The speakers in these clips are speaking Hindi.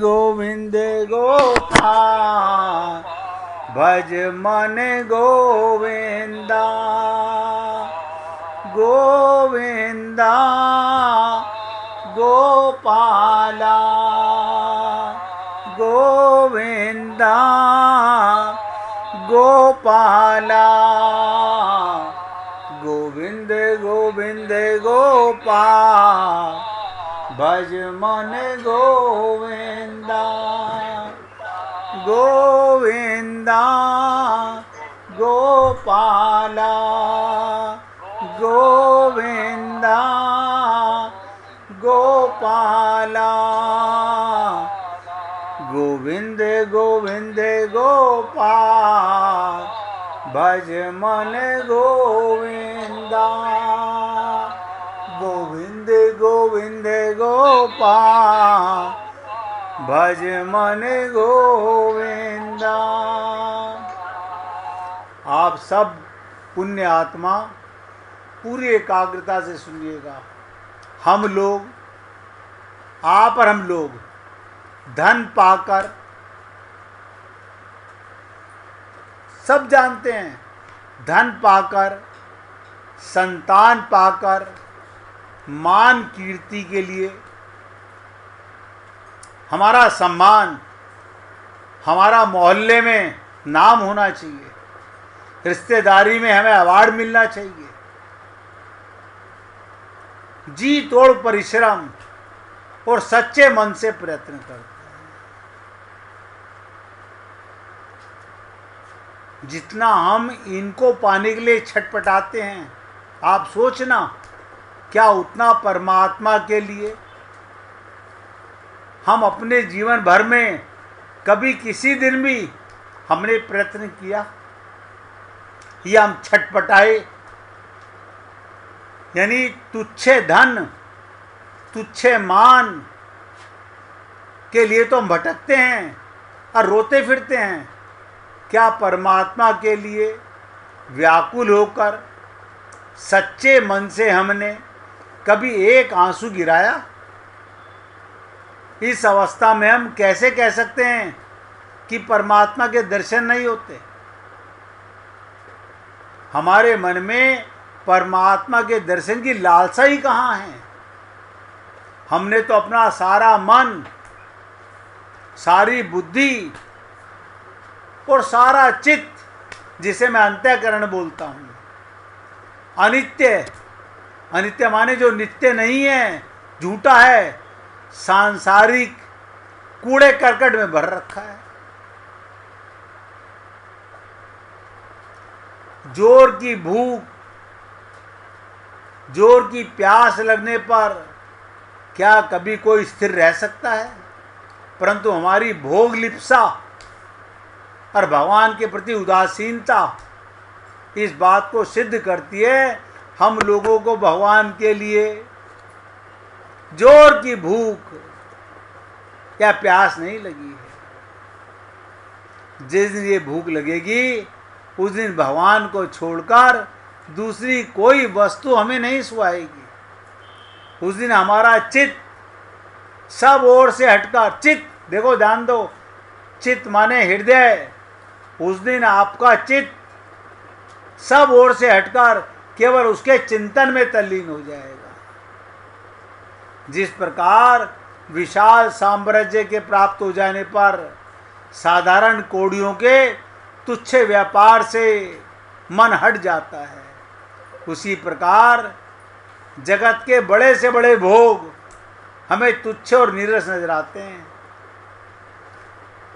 गोविंद गोपाल भज मन गोविंदा गोविंदा गोपाला गोविंदा गोपाला गोविंद गोविंद गोपाल भज मन गोविंदा गोविंदा गोपाला गोविंदा गोपाला गोविंद गोविंद गोपाल भज मन गोविंदा गोविंद गोविंद गोपाल भज मन गोविंदा। आप सब पुण्य आत्मा पूरी एकाग्रता से सुनिएगा। हम लोग, आप और हम लोग धन पाकर, सब जानते हैं, धन पाकर, संतान पाकर, मान कीर्ति के लिए, हमारा सम्मान, हमारा मोहल्ले में नाम होना चाहिए, रिश्तेदारी में हमें अवार्ड मिलना चाहिए, जी तोड़ परिश्रम और सच्चे मन से प्रयत्न करते हैं। जितना हम इनको पाने के लिए छटपटाते हैं, आप सोचना क्या उतना परमात्मा के लिए हम अपने जीवन भर में कभी किसी दिन भी हमने प्रयत्न किया या हम छटपटाए? यानी तुच्छे धन, तुच्छे मान के लिए तो हम भटकते हैं और रोते फिरते हैं। क्या परमात्मा के लिए व्याकुल होकर सच्चे मन से हमने कभी एक आंसू गिराया? इस अवस्था में हम कैसे कह सकते हैं कि परमात्मा के दर्शन नहीं होते? हमारे मन में परमात्मा के दर्शन की लालसा ही कहाँ है? हमने तो अपना सारा मन, सारी बुद्धि और सारा चित्त, जिसे मैं अंतःकरण बोलता हूँ, अनित्य, अनित्य माने जो नित्य नहीं है, झूठा है, सांसारिक कूड़े करकट में भर रखा है। जोर की भूख, जोर की प्यास लगने पर क्या कभी कोई स्थिर रह सकता है? परंतु हमारी भोग लिप्सा और भगवान के प्रति उदासीनता इस बात को सिद्ध करती है, हम लोगों को भगवान के लिए जोर की भूख या प्यास नहीं लगी है। जिस दिन ये भूख लगेगी उस दिन भगवान को छोड़कर दूसरी कोई वस्तु हमें नहीं सुहाएगी। उस दिन हमारा चित्त सब ओर से हटकर, चित्त देखो, ध्यान दो, चित्त माने हृदय, उस दिन आपका चित्त सब ओर से हटकर केवल उसके चिंतन में तल्लीन हो जाएगा। जिस प्रकार विशाल साम्राज्य के प्राप्त हो जाने पर साधारण कौड़ियों के तुच्छ व्यापार से मन हट जाता है, उसी प्रकार जगत के बड़े से बड़े भोग हमें तुच्छ और नीरस नजर आते हैं।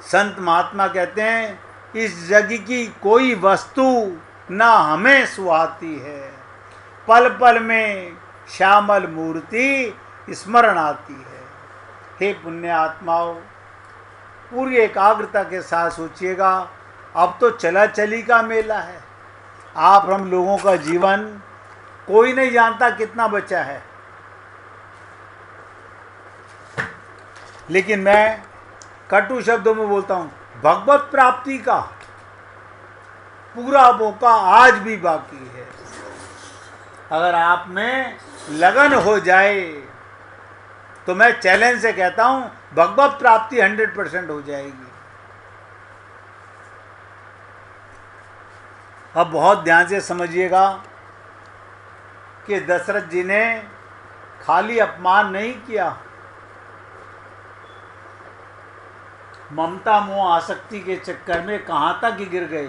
संत महात्मा कहते हैं, इस जग की कोई वस्तु ना हमें सुहाती है, पल पल में श्यामल मूर्ति स्मरण आती है। हे पुण्य आत्माओं, पूरी एकाग्रता के साथ सोचिएगा, अब तो चला चली का मेला है। आप हम लोगों का जीवन कोई नहीं जानता कितना बचा है, लेकिन मैं कटु शब्दों में बोलता हूँ, भगवत प्राप्ति का पूरा मौका आज भी बाकी है। अगर आप में लगन हो जाए तो मैं चैलेंज से कहता हूं भगवत प्राप्ति 100% हो जाएगी। अब बहुत ध्यान से समझिएगा कि दशरथ जी ने खाली अपमान नहीं किया, ममता मोह आसक्ति के चक्कर में कहां तक गिर गए।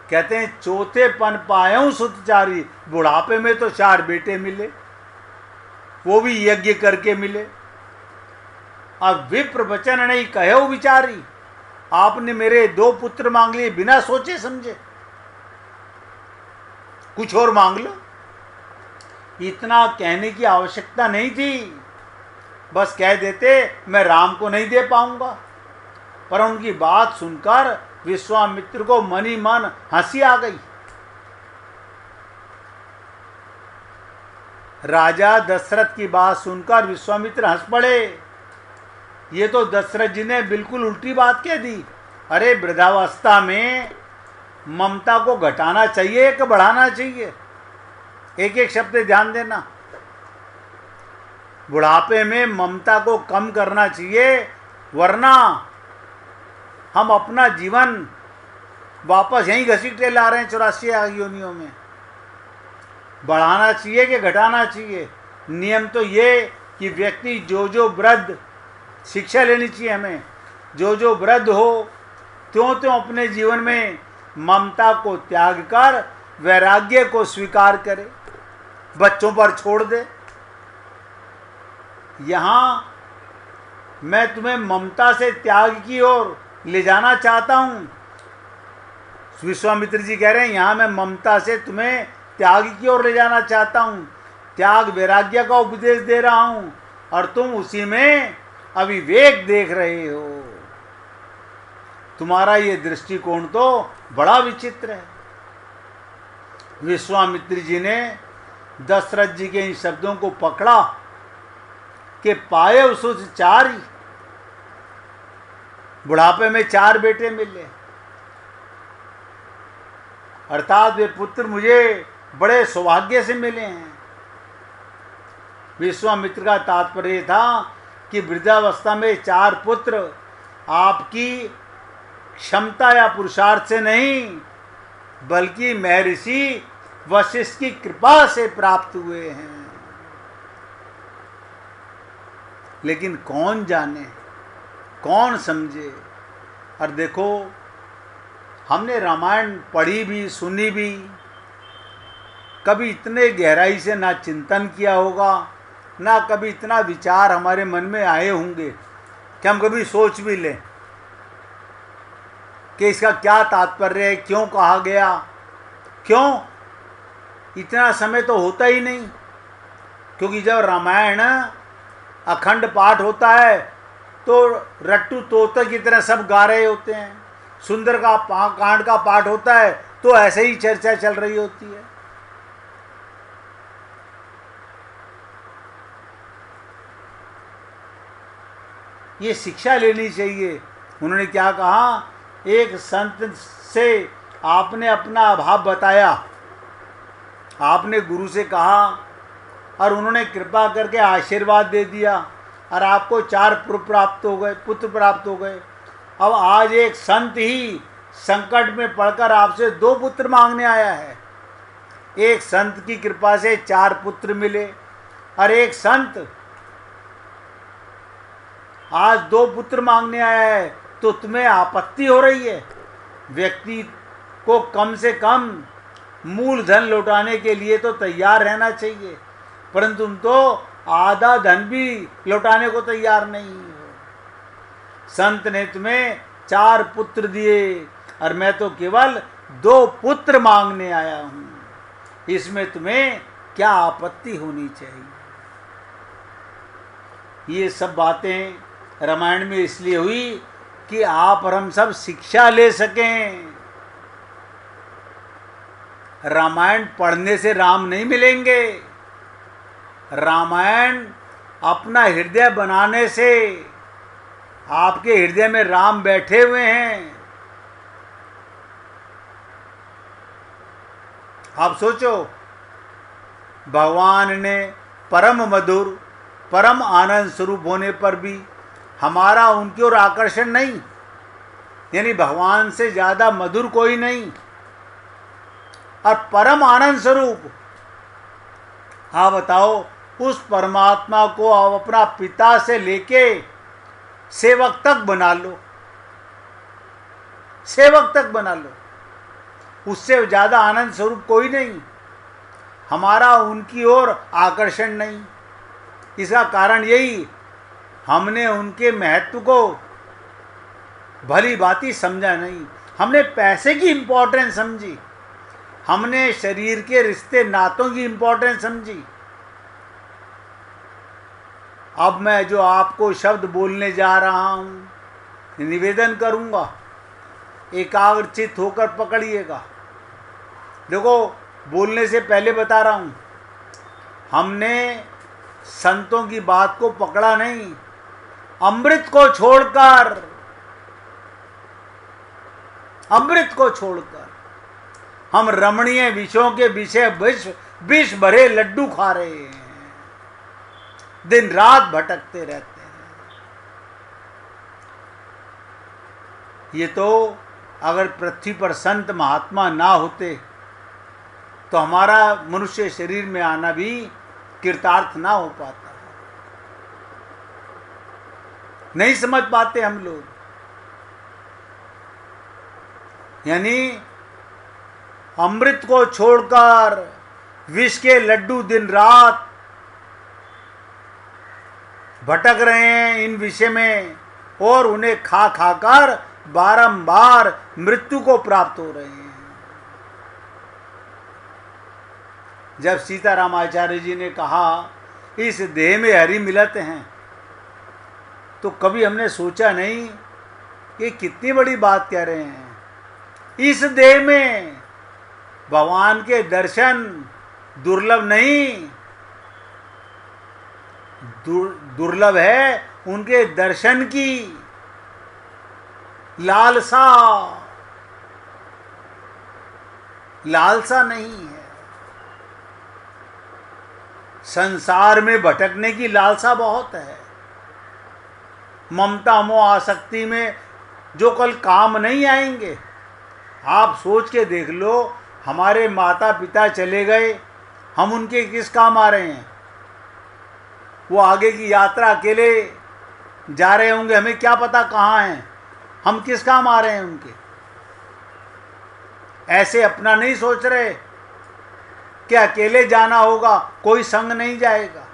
कहते हैं चौथेपन पायूं सुतचारी, बुढ़ापे में तो 4 बेटे मिले, वो भी यज्ञ करके मिले। अब विप्र वचन नहीं कहो विचारी, आपने मेरे 2 पुत्र मांग लिए बिना सोचे समझे, कुछ और मांग लो। इतना कहने की आवश्यकता नहीं थी, बस कह देते मैं राम को नहीं दे पाऊंगा। पर उनकी बात सुनकर विश्वामित्र को मन ही मन हंसी आ गई। राजा दशरथ की बात सुनकर विश्वामित्र हंस पड़े। ये तो दशरथ जी ने बिल्कुल उल्टी बात कह दी। अरे वृद्धावस्था में ममता को घटाना चाहिए कि बढ़ाना चाहिए? एक एक शब्द ध्यान देना। बुढ़ापे में ममता को कम करना चाहिए, वरना हम अपना जीवन वापस यहीं घसीटे ला रहे हैं 84 योनियों में। बढ़ाना चाहिए कि घटाना चाहिए? नियम तो ये कि व्यक्ति जो वृद्ध, शिक्षा लेनी चाहिए हमें, जो वृद्ध हो त्यों अपने जीवन में ममता को त्याग कर वैराग्य को स्वीकार करे, बच्चों पर छोड़ दे। यहाँ मैं तुम्हें ममता से त्याग की ओर ले जाना चाहता हूँ। विश्वामित्र जी कह रहे हैं यहाँ मैं ममता से तुम्हें त्याग की ओर ले जाना चाहता हूँ, त्याग वैराग्य का उपदेश दे रहा हूँ, और तुम उसी में अविवेक देख रहे हो। तुम्हारा ये दृष्टिकोण तो बड़ा विचित्र है। विश्वामित्र जी ने दशरथ जी के इन शब्दों को पकड़ा कि पाये सुत चारी, बुढ़ापे में 4 बेटे मिले, अर्थात वे पुत्र मुझे बड़े सौभाग्य से मिले हैं। विश्वामित्र का तात्पर्य था कि वृद्धावस्था में 4 पुत्र आपकी क्षमता या पुरुषार्थ से नहीं, बल्कि महर्षि वशिष्ठ की कृपा से प्राप्त हुए हैं। लेकिन कौन जाने, कौन समझे? और देखो, हमने रामायण पढ़ी भी सुनी भी, कभी इतने गहराई से ना चिंतन किया होगा, ना कभी इतना विचार हमारे मन में आए होंगे कि हम कभी सोच भी लें कि इसका क्या तात्पर्य है, क्यों कहा गया। क्यों? इतना समय तो होता ही नहीं, क्योंकि जब रामायण अखंड पाठ होता है तो रट्टू तोते की तरह सब गा रहे होते हैं। सुंदर का कांड का पाठ होता है तो ऐसे ही चर्चा चल रही होती है। ये शिक्षा लेनी चाहिए। उन्होंने क्या कहा, एक संत से आपने अपना अभाव बताया, आपने गुरु से कहा और उन्होंने कृपा करके आशीर्वाद दे दिया और आपको 4 पुत्र प्राप्त हो गए। अब आज एक संत ही संकट में पड़कर आपसे 2 पुत्र मांगने आया है। एक संत की कृपा से 4 पुत्र मिले और एक संत आज 2 पुत्र मांगने आया है, तो तुम्हें आपत्ति हो रही है। व्यक्ति को कम से कम मूलधन लौटाने के लिए तो तैयार रहना चाहिए, परंतु तुम तो आधा धन भी लौटाने को तैयार नहीं हो। संत ने तुम्हें 4 पुत्र दिए और मैं तो केवल 2 पुत्र मांगने आया हूं, इसमें तुम्हें क्या आपत्ति होनी चाहिए? ये सब बातें रामायण में इसलिए हुई कि आप और हम सब शिक्षा ले सकें। रामायण पढ़ने से राम नहीं मिलेंगे, रामायण अपना हृदय बनाने से आपके हृदय में राम बैठे हुए हैं। आप सोचो, भगवान ने परम मधुर परम आनंद स्वरूप होने पर भी हमारा उनकी ओर आकर्षण नहीं, यानी भगवान से ज़्यादा मधुर कोई नहीं। और परम आनंद स्वरूप, हाँ बताओ, उस परमात्मा को आप अपना पिता से लेके सेवक तक बना लो, सेवक तक बना लो, उससे ज़्यादा आनंद स्वरूप कोई नहीं। हमारा उनकी ओर आकर्षण नहीं। इसका कारण यही, हमने उनके महत्व को भली भांति समझा नहीं। हमने पैसे की इम्पोर्टेंस समझी, हमने शरीर के रिश्ते नातों की इम्पोर्टेंस समझी। अब मैं जो आपको शब्द बोलने जा रहा हूँ, निवेदन करूँगा, एकाग्रचित होकर पकड़िएगा। देखो, बोलने से पहले बता रहा हूँ, हमने संतों की बात को पकड़ा नहीं। अमृत को छोड़कर, अमृत को छोड़कर हम रमणीय विषयों के विषय विष भरे लड्डू खा रहे हैं, दिन रात भटकते रहते हैं। ये तो अगर पृथ्वी पर संत महात्मा ना होते तो हमारा मनुष्य शरीर में आना भी कृतार्थ ना हो पाता। नहीं समझ पाते हम लोग। यानी अमृत को छोड़कर विष के लड्डू दिन रात भटक रहे हैं इन विषय में, और उन्हें खा खाकर बारंबार मृत्यु को प्राप्त हो रहे हैं। जब सीतारामाचार्य जी ने कहा इस देह में हरि मिलत हैं, तो कभी हमने सोचा नहीं कि कितनी बड़ी बात कह रहे हैं। इस देह में भगवान के दर्शन दुर्लभ नहीं, दुर्लभ है उनके दर्शन की लालसा, लालसा नहीं है। संसार में भटकने की लालसा बहुत है। ममता मोह आसक्ति में जो कल काम नहीं आएंगे। आप सोच के देख लो, हमारे माता पिता चले गए, हम उनके किस काम आ रहे हैं? वो आगे की यात्रा अकेले जा रहे होंगे, हमें क्या पता कहाँ हैं, हम किस काम आ रहे हैं उनके? ऐसे अपना नहीं सोच रहे कि अकेले जाना होगा, कोई संग नहीं जाएगा।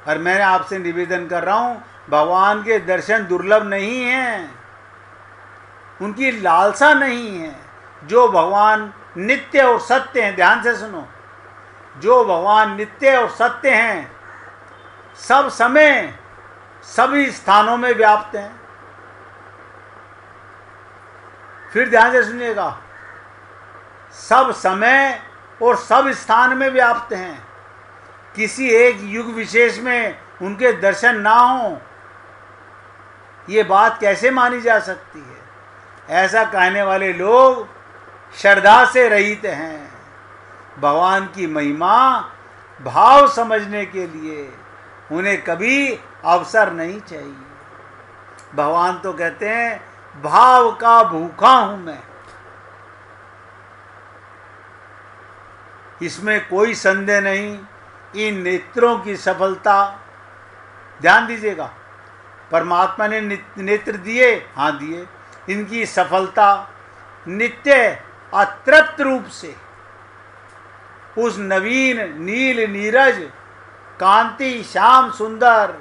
और मैं आपसे निवेदन कर रहा हूँ, भगवान के दर्शन दुर्लभ नहीं हैं, उनकी लालसा नहीं है। जो भगवान नित्य और सत्य हैं, ध्यान से सुनो, जो भगवान नित्य और सत्य हैं, सब समय सभी स्थानों में व्याप्त हैं। फिर ध्यान से सुनिएगा, सब समय और सब स्थान में व्याप्त हैं। किसी एक युग विशेष में उनके दर्शन ना हो, ये बात कैसे मानी जा सकती है? ऐसा कहने वाले लोग श्रद्धा से रहित हैं। भगवान की महिमा भाव समझने के लिए उन्हें कभी अवसर नहीं चाहिए। भगवान तो कहते हैं, भाव का भूखा हूं मैं। इसमें कोई संदेह नहीं। इन नेत्रों की सफलता, ध्यान दीजिएगा, परमात्मा ने नेत्र दिए, हाँ दिए, इनकी सफलता नित्य अतृप्त रूप से उस नवीन नील नीरज कांति श्याम सुंदर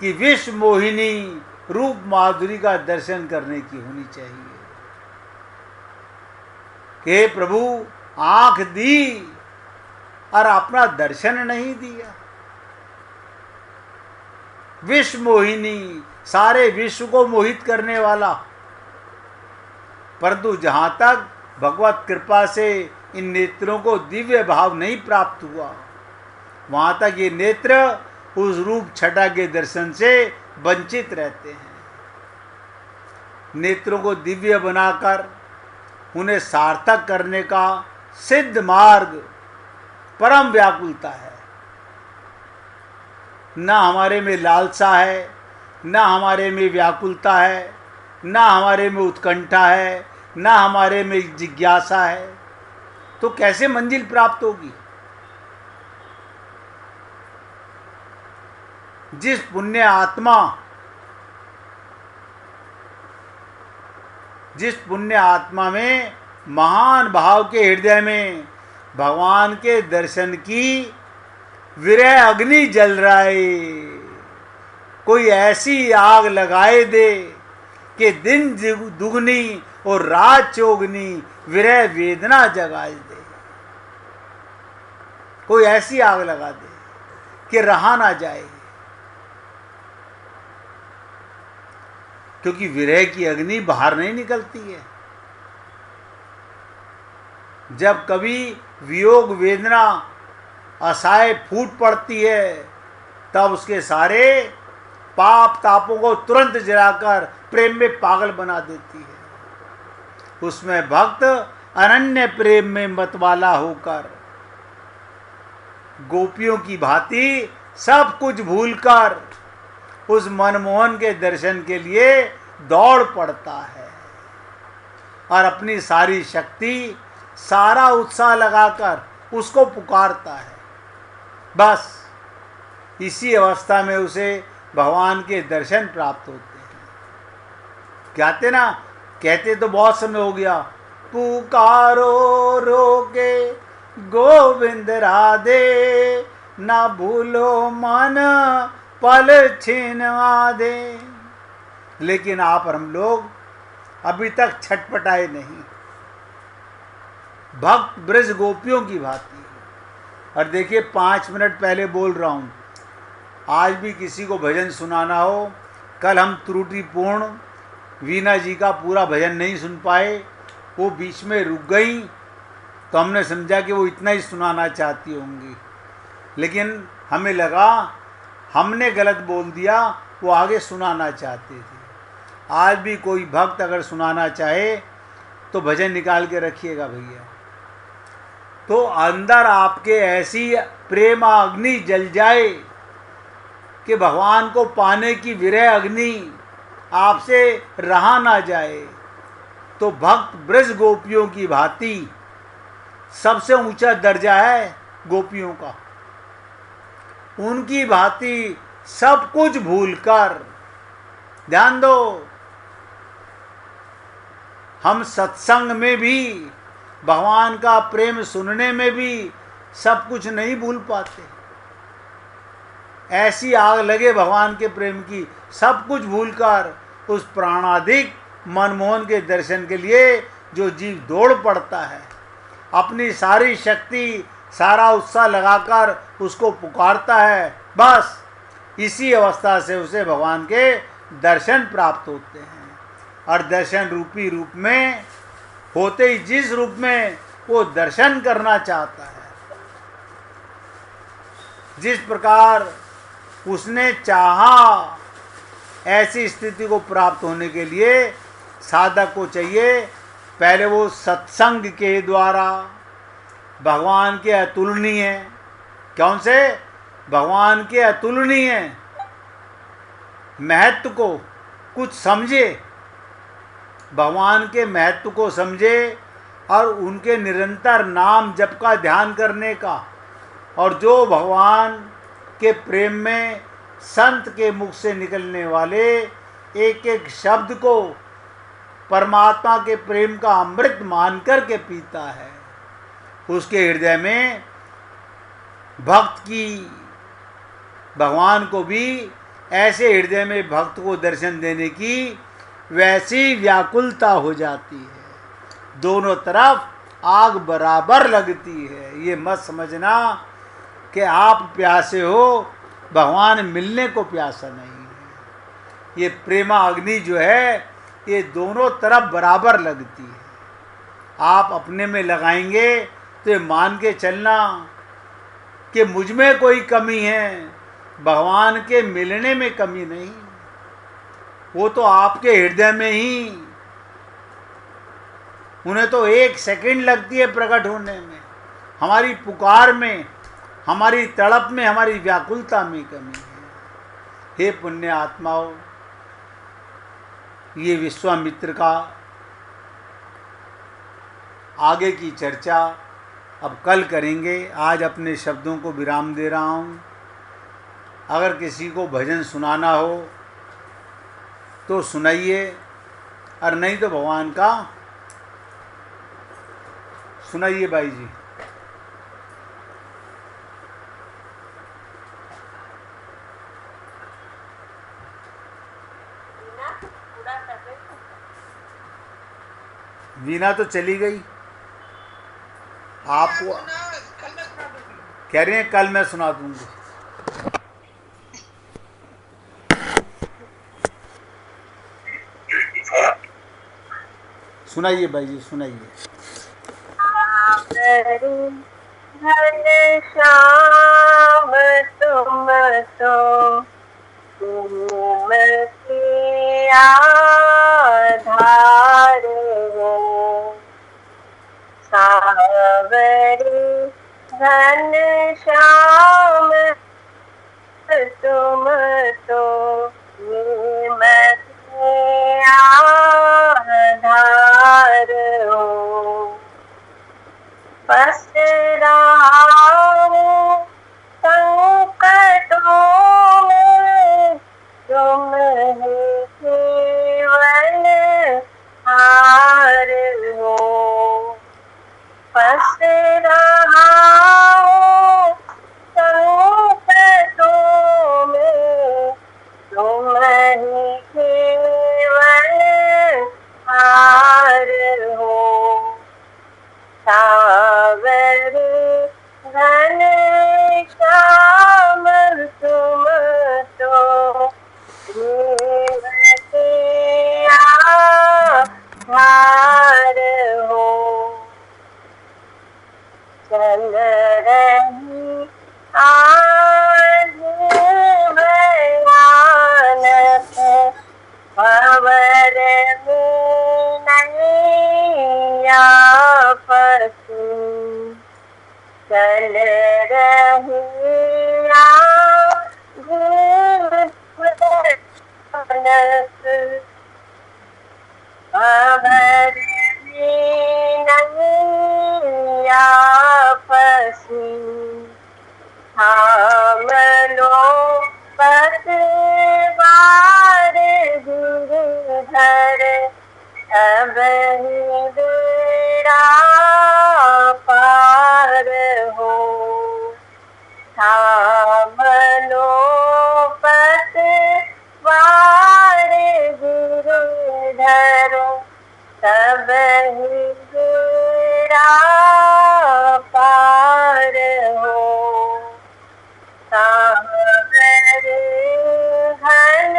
की विश्व मोहिनी रूप माधुरी का दर्शन करने की होनी चाहिए। कि प्रभु आंख दी और अपना दर्शन नहीं दिया। विश्व मोहिनी, सारे विश्व को मोहित करने वाला। परंतु जहां तक भगवत कृपा से इन नेत्रों को दिव्य भाव नहीं प्राप्त हुआ, वहां तक ये नेत्र उस रूप छटा के दर्शन से वंचित रहते हैं। नेत्रों को दिव्य बनाकर उन्हें सार्थक करने का सिद्ध मार्ग परम व्याकुलता है। ना हमारे में लालसा है, ना हमारे में व्याकुलता है, ना हमारे में उत्कंठा है, ना हमारे में जिज्ञासा है, तो कैसे मंजिल प्राप्त होगी? जिस पुण्य आत्मा में महान भाव के हृदय में भगवान के दर्शन की विरह अग्नि जल रहा है, कोई ऐसी आग लगाए दे कि दिन दुगनी और रात चौगनी विरह वेदना जगाए दे। कोई ऐसी आग लगा दे कि रहा ना जाए, क्योंकि विरह की अग्नि बाहर नहीं निकलती है। जब कभी वियोग वेदना असहाय फूट पड़ती है, तब उसके सारे पाप तापों को तुरंत जलाकर प्रेम में पागल बना देती है। उसमें भक्त अनन्य प्रेम में मतवाला होकर गोपियों की भांति सब कुछ भूलकर उस मनमोहन के दर्शन के लिए दौड़ पड़ता है और अपनी सारी शक्ति, सारा उत्साह लगाकर उसको पुकारता है। बस इसी अवस्था में उसे भगवान के दर्शन प्राप्त होते हैं। कहते तो बहुत समय हो गया, पुकारो रोके गोविंद राधे, ना भूलो मन पल छिनवा दे। लेकिन आप और हम लोग अभी तक छटपटाए नहीं, भक्त ब्रज गोपियों की भांति। और देखिए 5 मिनट पहले बोल रहा हूँ, आज भी किसी को भजन सुनाना हो, कल हम त्रुटिपूर्ण वीणा जी का पूरा भजन नहीं सुन पाए, वो बीच में रुक गई, तो हमने समझा कि वो इतना ही सुनाना चाहती होंगी, लेकिन हमें लगा हमने गलत बोल दिया, वो आगे सुनाना चाहते थे। आज भी कोई भक्त अगर सुनाना चाहे तो भजन निकाल के रखिएगा भैया। तो अंदर आपके ऐसी प्रेम अग्नि जल जाए कि भगवान को पाने की विरह अग्नि आपसे रहा ना जाए, तो भक्त ब्रज गोपियों की भांति सबसे ऊंचा दर्जा है गोपियों का। उनकी भांति सब कुछ भूलकर, ध्यान दो, हम सत्संग में भी, भगवान का प्रेम सुनने में भी सब कुछ नहीं भूल पाते। ऐसी आग लगे भगवान के प्रेम की, सब कुछ भूलकर उस प्राणाधिक मनमोहन के दर्शन के लिए जो जीव दौड़ पड़ता है, अपनी सारी शक्ति, सारा उत्साह लगाकर उसको पुकारता है, बस इसी अवस्था से उसे भगवान के दर्शन प्राप्त होते हैं। और दर्शन रूपी रूप में होते ही जिस रूप में वो दर्शन करना चाहता है, जिस प्रकार उसने चाहा, ऐसी स्थिति को प्राप्त होने के लिए साधक को चाहिए पहले वो सत्संग के द्वारा भगवान के अतुलनीय, कौन से भगवान के अतुलनीय महत्व को कुछ समझे, भगवान के महत्व को समझे और उनके निरंतर नाम जप का ध्यान करने का, और जो भगवान के प्रेम में संत के मुख से निकलने वाले एक एक शब्द को परमात्मा के प्रेम का अमृत मान कर के पीता है, उसके हृदय में भक्त की, भगवान को भी ऐसे हृदय में भक्त को दर्शन देने की वैसी व्याकुलता हो जाती है। दोनों तरफ आग बराबर लगती है। ये मत समझना कि आप प्यासे हो, भगवान मिलने को प्यासा नहीं है। ये प्रेमा अग्नि जो है ये दोनों तरफ बराबर लगती है। आप अपने में लगाएंगे तो ये मान के चलना कि मुझ में कोई कमी है, भगवान के मिलने में कमी नहीं, वो तो आपके हृदय में ही उन्हें तो 1 सेकंड लगती है प्रकट होने में। हमारी पुकार में, हमारी तड़प में, हमारी व्याकुलता में कमी है। हे पुण्य आत्माओं, ये विश्वामित्र का आगे की चर्चा अब कल करेंगे। आज अपने शब्दों को विराम दे रहा हूँ। अगर किसी को भजन सुनाना हो तो सुनाइए, और नहीं तो भगवान का सुनाइए भाई जी। वीना तो चली गई, आप कह रहे हैं कल मैं सुना दूंगी। सुनाइए भाई जी, सुनाइए। श्याम तुम तो तुम की आधार हो, सावरी घन श्याम तुम तो तुम की आधार हो। पसरा संकटों में तुम ही केवल हार हो। पसरा संकटों में तुम ही केवल हार हो। सावरी घन श्याम तुम तो जीव के आधार हो। चल रही आंधी भयानक भंवर में नैया फंसी, चल रही आंधी भयानक भंवर में नैया फंसी। थाम लो पतवार गिरधर, अब ही बेड़ा पार हो। थाम लो पतवार गिरधर, तब ही बेड़ा पार हो। सावरी घन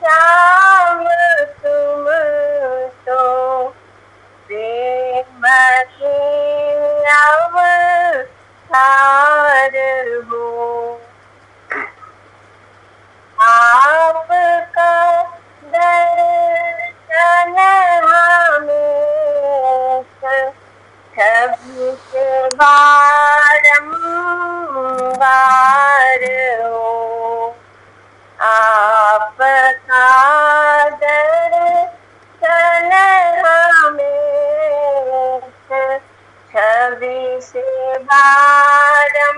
श्याम तुम तो प्रेम के अवतार हो। आपका दर्शन हमें कभी से बारंबार हो। आपका दर्शन हमें छवि से बारंबार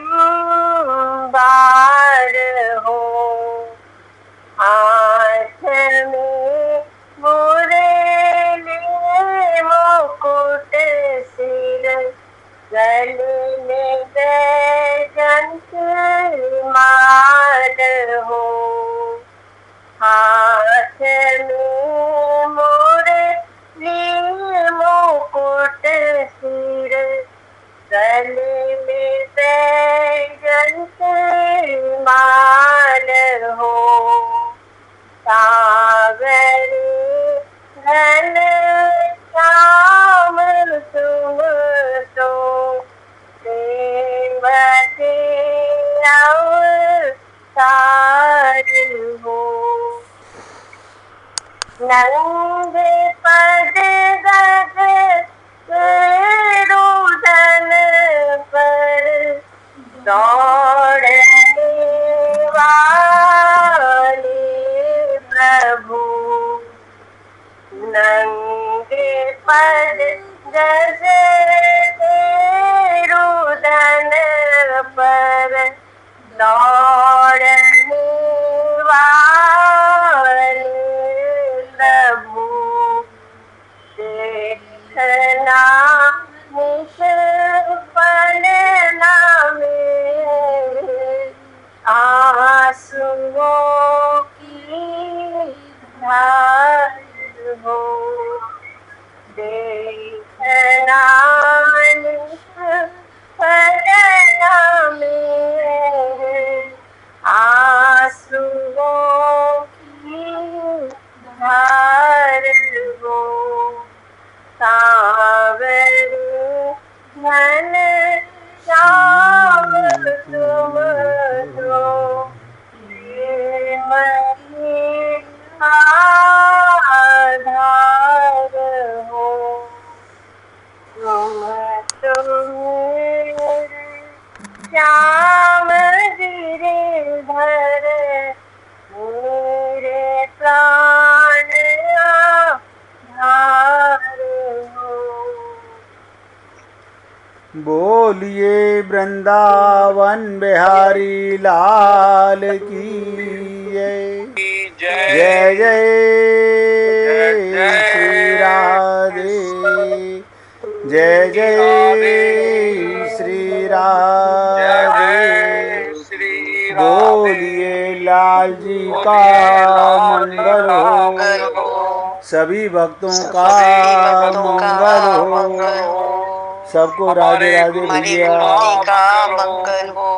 हो। हाथ में मुरली मुकुट सिर, गले में बैजंत माल हो। हाथ में मुरली मुकुट सिर, गले में बैजंत माल हो। सावरी घन श्याम तुम तो प्रेम के अवतार हो। नंगे पद गज श्याम गिरिधर मेरे प्राण आधार हो। बोलिए वृंदावन बिहारी लाल की जय। जय जय श्री राधे, जय जय श्री राधे। बोलिए लाल जी का मंगल हो, सभी भक्तों का मंगल हो। सबको राधे राधे भैया,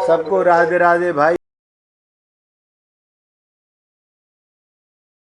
सबको राधे राधे भाई।